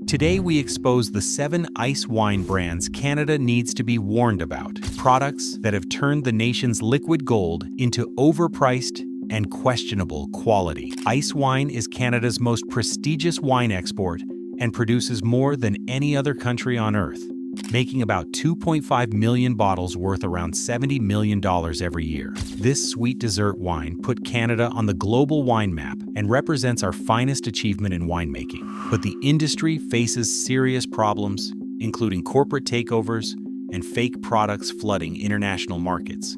Today we expose the 7 ice wine brands Canada needs to be warned about. Products that have turned the nation's liquid gold into overpriced and questionable quality. Ice wine is Canada's most prestigious wine export and produces more than any other country on Earth, making about 2.5 million bottles worth around $70 million every year. This sweet dessert wine put Canada on the global wine map and represents our finest achievement in winemaking. But the industry faces serious problems, including corporate takeovers and fake products flooding international markets.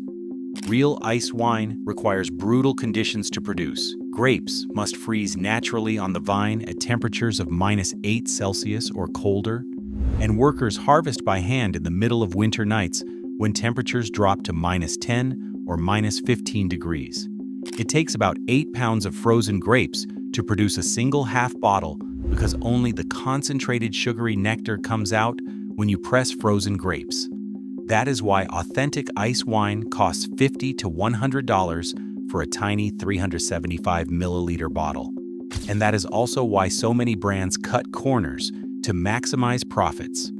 Real ice wine requires brutal conditions to produce. Grapes must freeze naturally on the vine at temperatures of -8 or colder, and workers harvest by hand in the middle of winter nights when temperatures drop to -10 or -15 degrees. It takes about 8 pounds of frozen grapes to produce a single half bottle because only the concentrated sugary nectar comes out when you press frozen grapes. That is why authentic ice wine costs $50 to $100 for a tiny 375 milliliter bottle. And that is also why so many brands cut corners to maximize profits.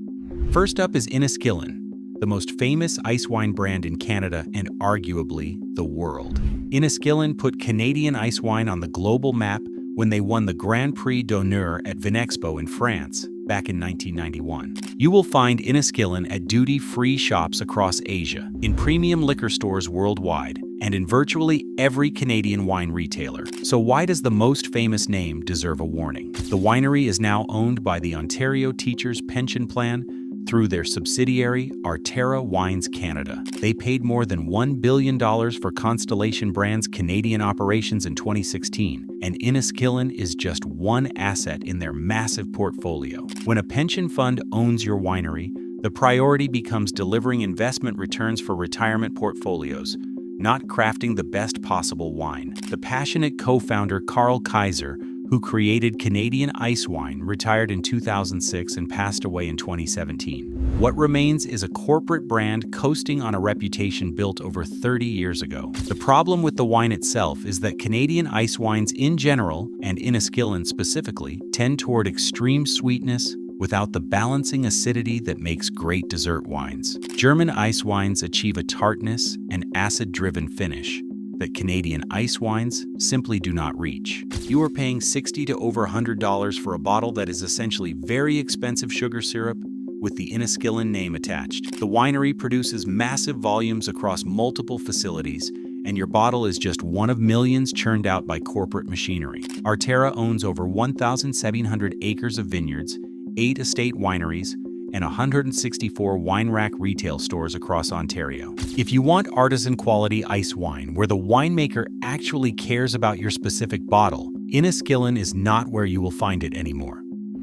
First up is Inniskillin, the most famous ice wine brand in Canada and arguably the world. Inniskillin put Canadian ice wine on the global map when they won the Grand Prix d'Honneur at Vinexpo in France back in 1991. You will find Inniskillin at duty-free shops across Asia, in premium liquor stores worldwide, and in virtually every Canadian wine retailer. So why does the most famous name deserve a warning? The winery is now owned by the Ontario Teachers' Pension Plan through their subsidiary, Arterra Wines Canada. They paid more than $1 billion for Constellation Brands' Canadian operations in 2016, and Inniskillin is just one asset in their massive portfolio. When a pension fund owns your winery, the priority becomes delivering investment returns for retirement portfolios, not crafting the best possible wine. The passionate co-founder Carl Kaiser, who created Canadian ice wine, retired in 2006 and passed away in 2017. What remains is a corporate brand coasting on a reputation built over 30 years ago. The problem with the wine itself is that Canadian ice wines in general, and Inniskillin specifically, tend toward extreme sweetness without the balancing acidity that makes great dessert wines. German ice wines achieve a tartness and acid-driven finish that Canadian ice wines simply do not reach. You are paying $60 to over $100 for a bottle that is essentially very expensive sugar syrup with the Inniskillin name attached. The winery produces massive volumes across multiple facilities, and your bottle is just one of millions churned out by corporate machinery. Arterra owns over 1,700 acres of vineyards, 8 estate wineries, and 164 wine rack retail stores across Ontario. If you want artisan quality ice wine where the winemaker actually cares about your specific bottle, Inniskillin is not where you will find it anymore.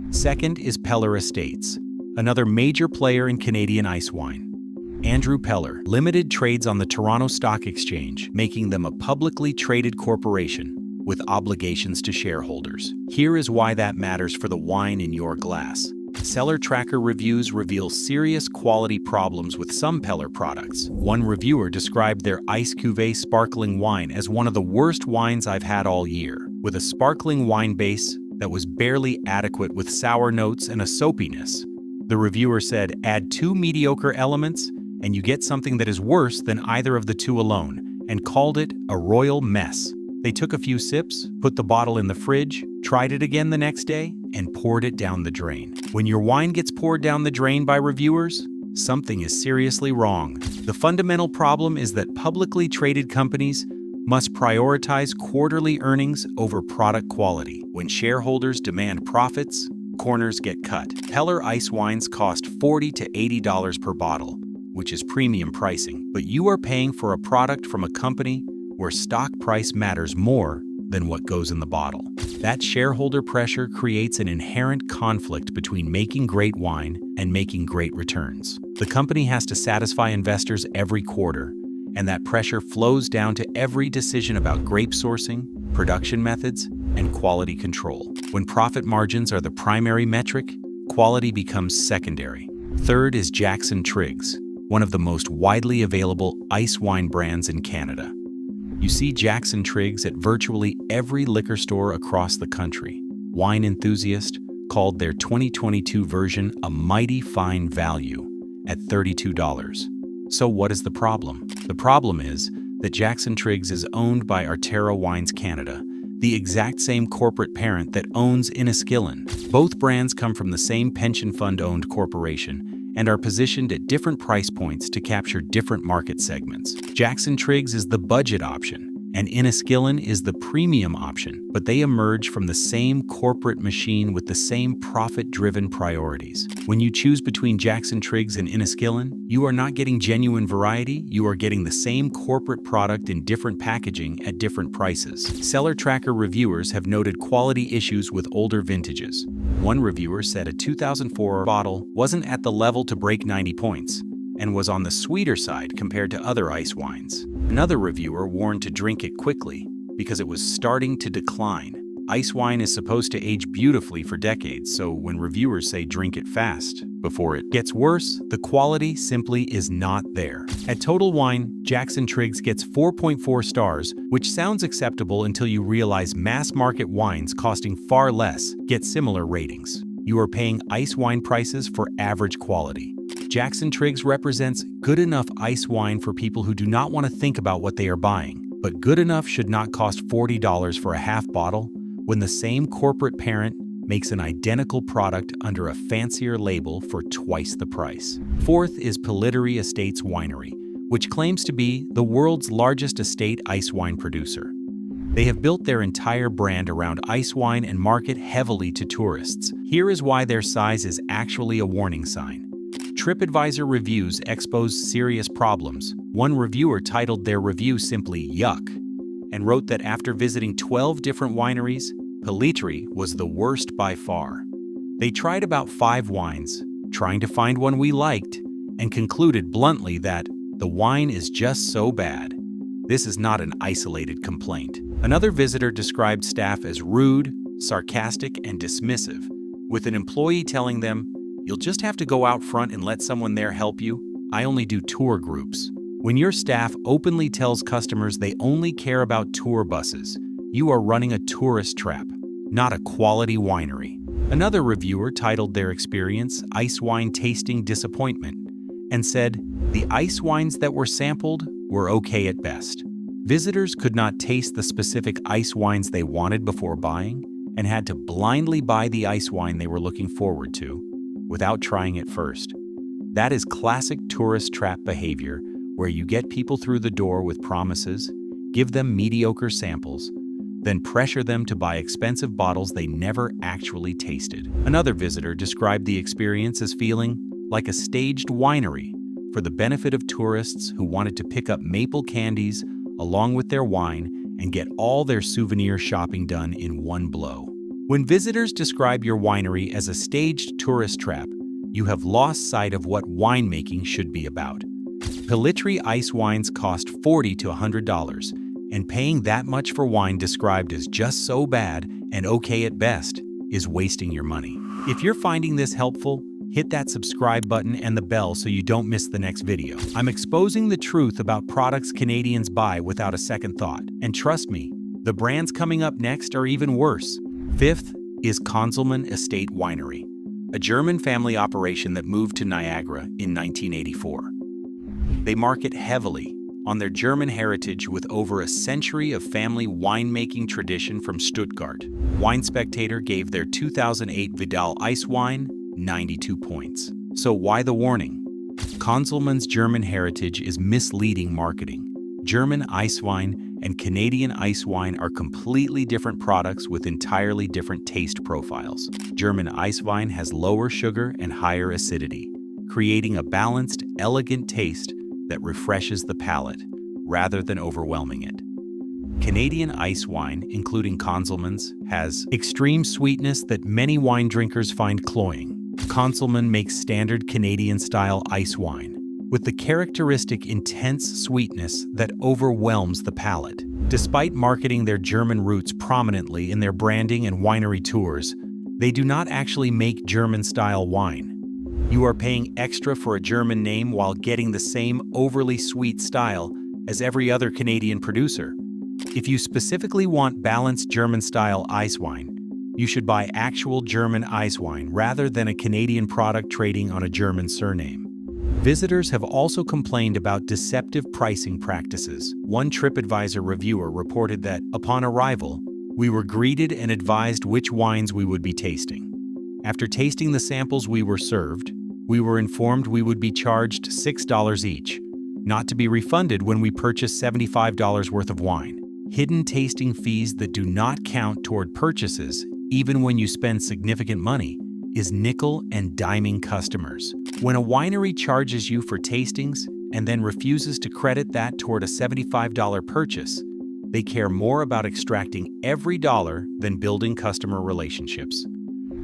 Second is Peller Estates, another major player in Canadian ice wine. Andrew Peller Limited trades on the Toronto Stock Exchange, making them a publicly traded corporation with obligations to shareholders. Here is why that matters for the wine in your glass. Seller Tracker reviews reveal serious quality problems with some Peller products. One reviewer described their Ice Cuvée sparkling wine as one of the worst wines I've had all year, with a sparkling wine base that was barely adequate with sour notes and a soapiness. The reviewer said, add 2 mediocre elements and you get something that is worse than either of the 2 alone, and called it a royal mess. They took a few sips, put the bottle in the fridge, tried it again the next day, and poured it down the drain. When your wine gets poured down the drain by reviewers, something is seriously wrong. The fundamental problem is that publicly traded companies must prioritize quarterly earnings over product quality. When shareholders demand profits, corners get cut. Peller ice wines cost $40 to $80 per bottle, which is premium pricing, but you are paying for a product from a company where stock price matters more than what goes in the bottle. That shareholder pressure creates an inherent conflict between making great wine and making great returns. The company has to satisfy investors every quarter, and that pressure flows down to every decision about grape sourcing, production methods, and quality control. When profit margins are the primary metric, quality becomes secondary. Third is Jackson Triggs, one of the most widely available ice wine brands in Canada. You see Jackson Triggs at virtually every liquor store across the country. Wine enthusiasts, called their 2022 version a mighty fine value at $32. So what is the problem? The problem is that Jackson Triggs is owned by Arterra Wines Canada, the exact same corporate parent that owns Inniskillin. Both brands come from the same pension fund-owned corporation and are positioned at different price points to capture different market segments. Jackson Triggs is the budget option, and Inniskillin is the premium option, but they emerge from the same corporate machine with the same profit-driven priorities. When you choose between Jackson Triggs and Inniskillin, you are not getting genuine variety, you are getting the same corporate product in different packaging at different prices. Seller Tracker reviewers have noted quality issues with older vintages. One reviewer said a 2004 bottle wasn't at the level to break 90 points, and was on the sweeter side compared to other ice wines. Another reviewer warned to drink it quickly because it was starting to decline. Ice wine is supposed to age beautifully for decades, so when reviewers say drink it fast before it gets worse, the quality simply is not there. At Total Wine, Jackson Triggs gets 4.4 stars, which sounds acceptable until you realize mass-market wines costing far less get similar ratings. You are paying ice wine prices for average quality. Jackson Triggs represents good enough ice wine for people who do not want to think about what they are buying, but good enough should not cost $40 for a half bottle when the same corporate parent makes an identical product under a fancier label for twice the price. Fourth is Pellittery Estates Winery, which claims to be the world's largest estate ice wine producer. They have built their entire brand around ice wine and market heavily to tourists. Here is why their size is actually a warning sign. TripAdvisor reviews expose serious problems. One reviewer titled their review simply "Yuck" and wrote that after visiting 12 different wineries, Pellittery was the worst by far. They tried about 5 wines, trying to find one we liked, and concluded bluntly that the wine is just so bad. This is not an isolated complaint. Another visitor described staff as rude, sarcastic, and dismissive, with an employee telling them, "You'll just have to go out front and let someone there help you. I only do tour groups." When your staff openly tells customers they only care about tour buses, you are running a tourist trap, not a quality winery. Another reviewer titled their experience "Ice Wine Tasting Disappointment" and said, "The ice wines that were sampled were okay at best." Visitors could not taste the specific ice wines they wanted before buying and had to blindly buy the ice wine they were looking forward to without trying it first. That is classic tourist trap behavior, where you get people through the door with promises, give them mediocre samples, then pressure them to buy expensive bottles they never actually tasted. Another visitor described the experience as feeling like a staged winery for the benefit of tourists who wanted to pick up maple candies along with their wine and get all their souvenir shopping done in one blow. When visitors describe your winery as a staged tourist trap, you have lost sight of what winemaking should be about. Pellittery ice wines cost $40 to $100, and paying that much for wine described as just so bad and okay at best is wasting your money. If you're finding this helpful, hit that subscribe button and the bell so you don't miss the next video. I'm exposing the truth about products Canadians buy without a second thought. And trust me, the brands coming up next are even worse. Fifth is Konzelmann Estate Winery, a German family operation that moved to Niagara in 1984. They market heavily on their German heritage with over a century of family winemaking tradition from Stuttgart. Wine Spectator gave their 2008 Vidal ice wine 92 points. So why the warning? Konzelmann's German heritage is misleading marketing. German ice wine and Canadian ice wine are completely different products with entirely different taste profiles. German ice wine has lower sugar and higher acidity, creating a balanced, elegant taste that refreshes the palate rather than overwhelming it. Canadian ice wine, including Konzelmann's, has extreme sweetness that many wine drinkers find cloying. Konzelmann makes standard Canadian-style ice wine with the characteristic intense sweetness that overwhelms the palate. Despite marketing their German roots prominently in their branding and winery tours, they do not actually make German-style wine. You are paying extra for a German name while getting the same overly sweet style as every other Canadian producer. If you specifically want balanced German-style ice wine, You should buy actual German ice wine rather than a Canadian product trading on a German surname. Visitors have also complained about deceptive pricing practices. One TripAdvisor reviewer reported that, upon arrival, we were greeted and advised which wines we would be tasting. After tasting the samples we were served, we were informed we would be charged $6 each, not to be refunded when we purchased $75 worth of wine. Hidden tasting fees that do not count toward purchases, even when you spend significant money, is nickel and diming customers. When a winery charges you for tastings and then refuses to credit that toward a $75 purchase, they care more about extracting every dollar than building customer relationships.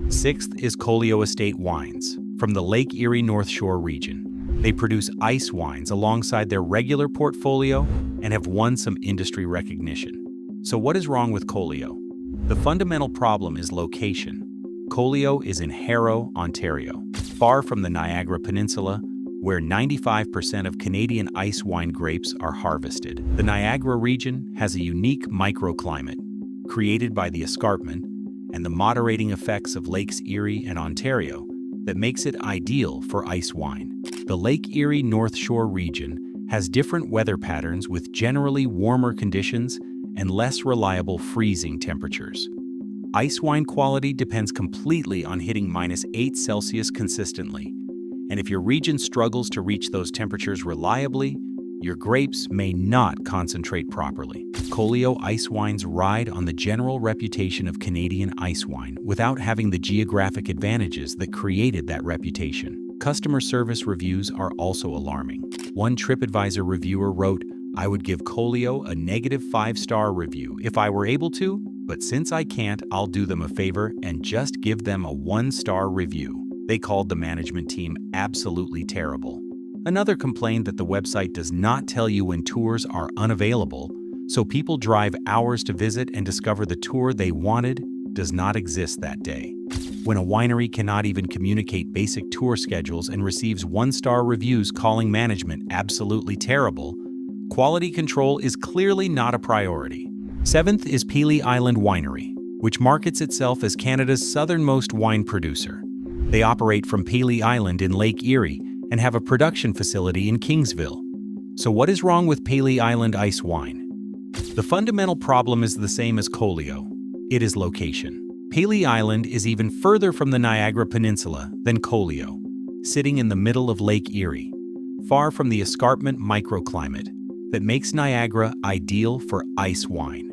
Sixth is Colio Estate Wines, from the Lake Erie North Shore region. They produce ice wines alongside their regular portfolio and have won some industry recognition. So what is wrong with Colio? The fundamental problem is location. Colio is in Harrow, Ontario, far from the Niagara Peninsula, where 95% of Canadian ice wine grapes are harvested. The Niagara region has a unique microclimate, created by the escarpment and the moderating effects of Lakes Erie and Ontario, that makes it ideal for ice wine. The Lake Erie North Shore region has different weather patterns with generally warmer conditions and less reliable freezing temperatures. Ice wine quality depends completely on hitting -8 Celsius consistently, and if your region struggles to reach those temperatures reliably, your grapes may not concentrate properly. Colio ice wines ride on the general reputation of Canadian ice wine without having the geographic advantages that created that reputation. Customer service reviews are also alarming. One TripAdvisor reviewer wrote, "I would give Colio a negative 5-star review if I were able to, but since I can't, I'll do them a favor and just give them a 1-star review." They called the management team absolutely terrible. Another complained that the website does not tell you when tours are unavailable, so people drive hours to visit and discover the tour they wanted does not exist that day. When a winery cannot even communicate basic tour schedules and receives 1-star reviews calling management absolutely terrible, quality control is clearly not a priority. Seventh is Pelee Island Winery, which markets itself as Canada's southernmost wine producer. They operate from Pelee Island in Lake Erie and have a production facility in Kingsville. So what is wrong with Pelee Island ice wine? The fundamental problem is the same as Colio. It is location. Pelee Island is even further from the Niagara Peninsula than Colio, sitting in the middle of Lake Erie, far from the escarpment microclimate that makes Niagara ideal for ice wine.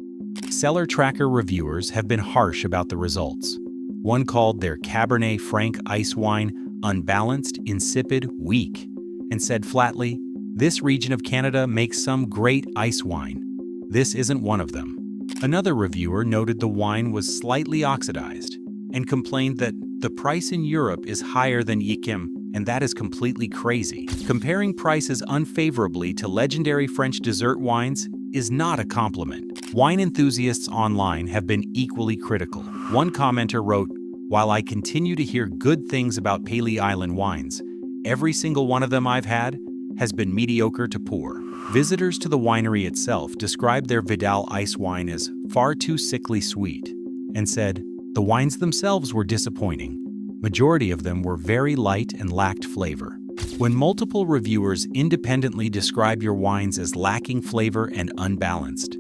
Cellar Tracker reviewers have been harsh about the results. One called their Cabernet Franc ice wine unbalanced, insipid, weak, and said flatly, "This region of Canada makes some great ice wine. This isn't one of them." Another reviewer noted the wine was slightly oxidized and complained that the price in Europe is higher than Yquem, and that is completely crazy. Comparing prices unfavorably to legendary French dessert wines is not a compliment. Wine enthusiasts online have been equally critical. One commenter wrote, "While I continue to hear good things about Pelee Island wines, every single one of them I've had has been mediocre to poor." Visitors to the winery itself described their Vidal ice wine as far too sickly sweet and said the wines themselves were disappointing. Majority of them were very light and lacked flavor. When multiple reviewers independently describe your wines as lacking flavor and unbalanced,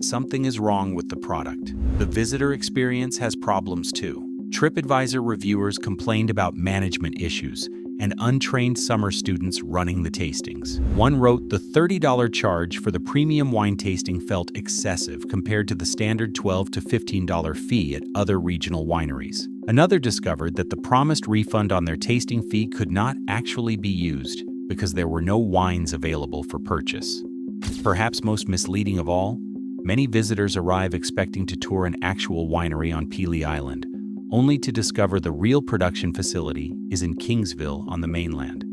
something is wrong with the product. The visitor experience has problems too. TripAdvisor reviewers complained about management issues and untrained summer students running the tastings. One wrote the $30 charge for the premium wine tasting felt excessive compared to the standard $12 to $15 fee at other regional wineries. Another discovered that the promised refund on their tasting fee could not actually be used because there were no wines available for purchase. Perhaps most misleading of all, many visitors arrive expecting to tour an actual winery on Pelee Island, only to discover the real production facility is in Kingsville on the mainland.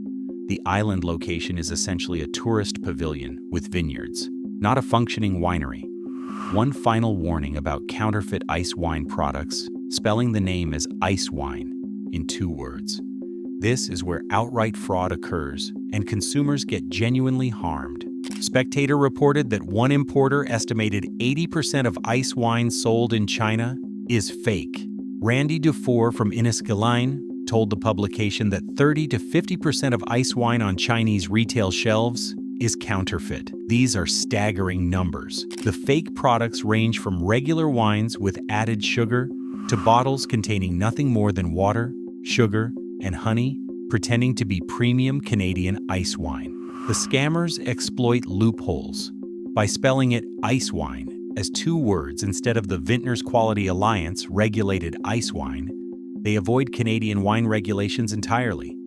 The island location is essentially a tourist pavilion with vineyards, not a functioning winery. One final warning about counterfeit ice wine products, spelling the name as ice wine in 2 words. This is where outright fraud occurs and consumers get genuinely harmed. Spectator reported that one importer estimated 80% of ice wine sold in China is fake. Randy Dufour from Inniskilleen told the publication that 30 to 50% of ice wine on Chinese retail shelves is counterfeit. These are staggering numbers. The fake products range from regular wines with added sugar to bottles containing nothing more than water, sugar, and honey, pretending to be premium Canadian ice wine. The scammers exploit loopholes by spelling it ice wine as two words instead of the Vintners Quality Alliance regulated ice wine. They avoid Canadian wine regulations entirely.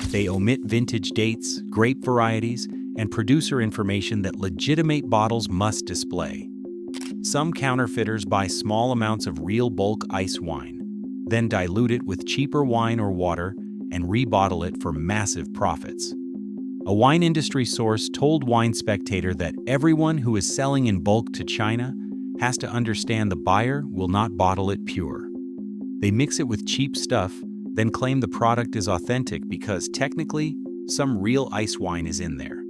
They omit vintage dates, grape varieties, and producer information that legitimate bottles must display. Some counterfeiters buy small amounts of real bulk ice wine, then dilute it with cheaper wine or water and rebottle it for massive profits. A wine industry source told Wine Spectator that everyone who is selling in bulk to China has to understand the buyer will not bottle it pure. They mix it with cheap stuff, then claim the product is authentic because technically, some real ice wine is in there.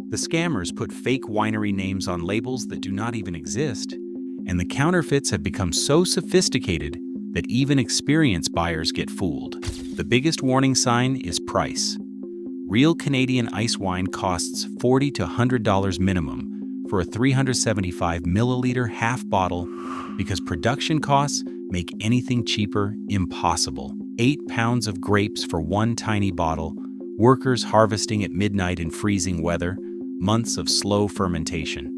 The scammers put fake winery names on labels that do not even exist, and the counterfeits have become so sophisticated that even experienced buyers get fooled. The biggest warning sign is price. Real Canadian ice wine costs $40 to $100 minimum for a 375 milliliter half bottle because production costs make anything cheaper impossible. 8 pounds of grapes for one tiny bottle, workers harvesting at midnight in freezing weather, months of slow fermentation.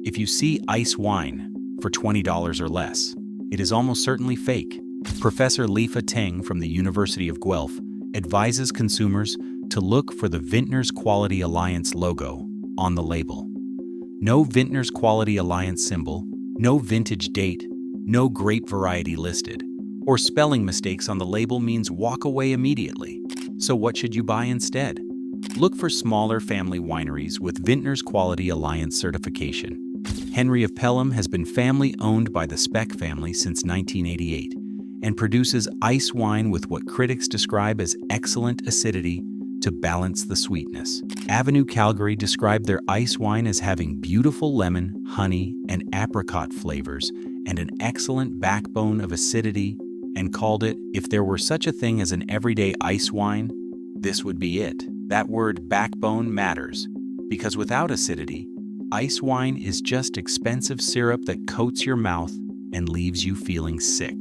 If you see ice wine for $20 or less, it is almost certainly fake. Professor Lifa Teng from the University of Guelph advises consumers to look for the Vintners Quality Alliance logo on the label. No Vintners Quality Alliance symbol, no vintage date, no grape variety listed, or spelling mistakes on the label means walk away immediately. So what should you buy instead? Look for smaller family wineries with Vintners Quality Alliance certification. Henry of Pelham has been family-owned by the Speck family since 1988 and produces ice wine with what critics describe as excellent acidity to balance the sweetness. Avenue Calgary described their ice wine as having beautiful lemon, honey, and apricot flavors and an excellent backbone of acidity, and called it, if there were such a thing as an everyday ice wine, this would be it. That word backbone matters, because without acidity, ice wine is just expensive syrup that coats your mouth and leaves you feeling sick.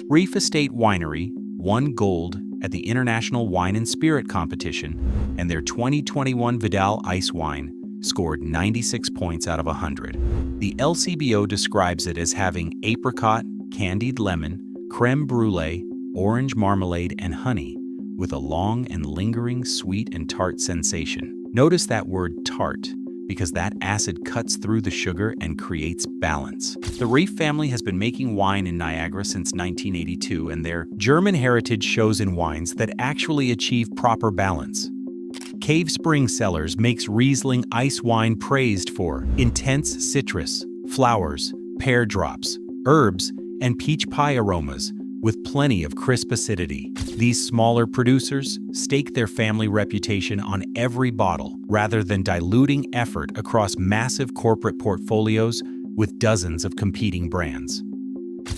Reef Estate Winery won gold at the International Wine and Spirit Competition, and their 2021 Vidal Ice Wine scored 96 points out of 100. The LCBO describes it as having apricot, candied lemon, creme brulee, orange marmalade, and honey, with a long and lingering sweet and tart sensation. Notice that word tart, because that acid cuts through the sugar and creates balance. The Reef family has been making wine in Niagara since 1982, and their German heritage shows in wines that actually achieve proper balance. Cave Spring Cellars makes Riesling ice wine praised for intense citrus, flowers, pear drops, herbs, and peach pie aromas, with plenty of crisp acidity. These smaller producers stake their family reputation on every bottle, rather than diluting effort across massive corporate portfolios with dozens of competing brands.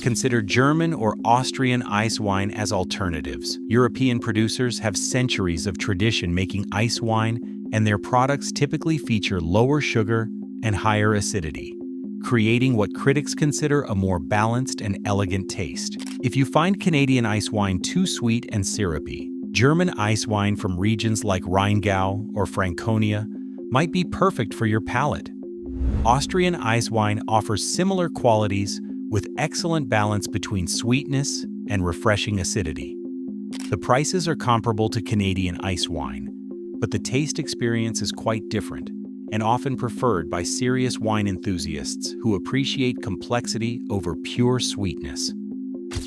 Consider German or Austrian ice wine as alternatives. European producers have centuries of tradition making ice wine, and their products typically feature lower sugar and higher acidity, creating what critics consider a more balanced and elegant taste. If you find Canadian ice wine too sweet and syrupy, German ice wine from regions like Rheingau or Franconia might be perfect for your palate. Austrian ice wine offers similar qualities with excellent balance between sweetness and refreshing acidity. The prices are comparable to Canadian ice wine, but the taste experience is quite different and often preferred by serious wine enthusiasts who appreciate complexity over pure sweetness.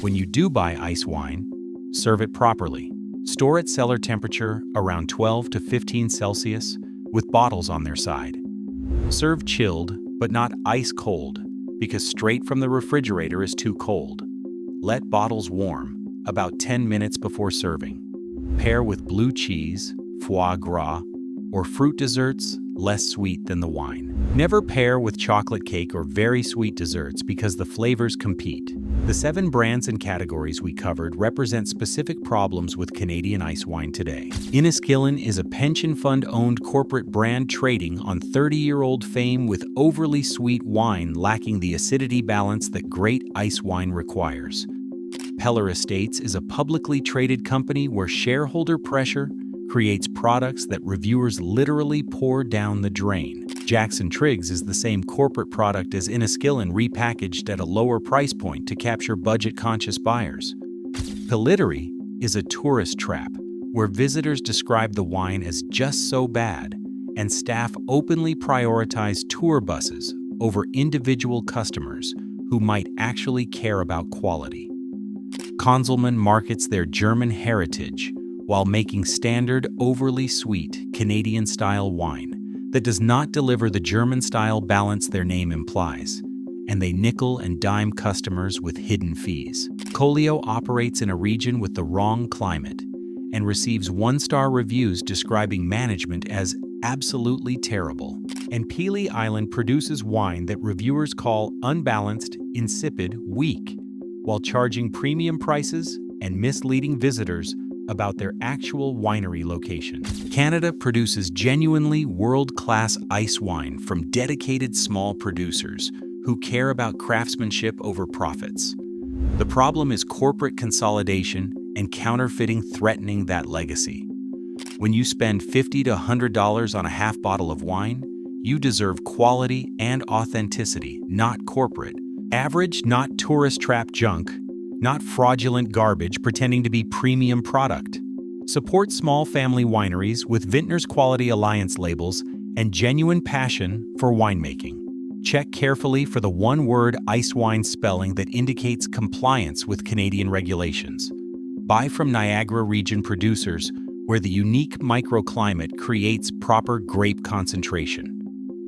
When you do buy ice wine, serve it properly. Store at cellar temperature around 12 to 15 Celsius with bottles on their side. Serve chilled, but not ice cold, because straight from the refrigerator is too cold. Let bottles warm about 10 minutes before serving. Pair with blue cheese, foie gras, or fruit desserts less sweet than the wine. Never pair with chocolate cake or very sweet desserts because the flavors compete. The 7 brands and categories we covered represent specific problems with Canadian ice wine today. Enniskillen is a pension fund-owned corporate brand trading on 30-year-old fame with overly sweet wine lacking the acidity balance that great ice wine requires. Peller Estates is a publicly traded company where shareholder pressure creates products that reviewers literally pour down the drain. Jackson Triggs is the same corporate product as Enniskillen repackaged at a lower price point to capture budget-conscious buyers. Pillitteri is a tourist trap where visitors describe the wine as just so bad, and staff openly prioritize tour buses over individual customers who might actually care about quality. Konzelmann markets their German heritage while making standard, overly sweet Canadian-style wine that does not deliver the German-style balance their name implies, and they nickel and dime customers with hidden fees. Colio operates in a region with the wrong climate and receives 1-star reviews describing management as absolutely terrible. And Pelee Island produces wine that reviewers call unbalanced, insipid, weak, while charging premium prices and misleading visitors about their actual winery location. Canada produces genuinely world-class ice wine from dedicated small producers who care about craftsmanship over profits. The problem is corporate consolidation and counterfeiting threatening that legacy. When you spend $50 to $100 on a half bottle of wine, you deserve quality and authenticity, not corporate. Average, not tourist trap junk, not fraudulent garbage pretending to be premium product. Support small family wineries with Vintners Quality Alliance labels and genuine passion for winemaking. Check carefully for the one-word ice wine spelling that indicates compliance with Canadian regulations. Buy from Niagara region producers where the unique microclimate creates proper grape concentration.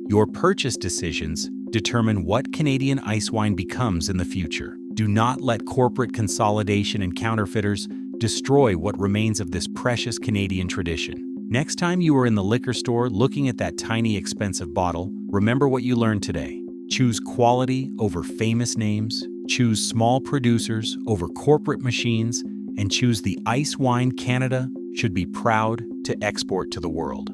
Your purchase decisions determine what Canadian ice wine becomes in the future. Do not let corporate consolidation and counterfeiters destroy what remains of this precious Canadian tradition. Next time you are in the liquor store looking at that tiny expensive bottle, remember what you learned today. Choose quality over famous names, choose small producers over corporate machines, and choose the ice wine Canada should be proud to export to the world.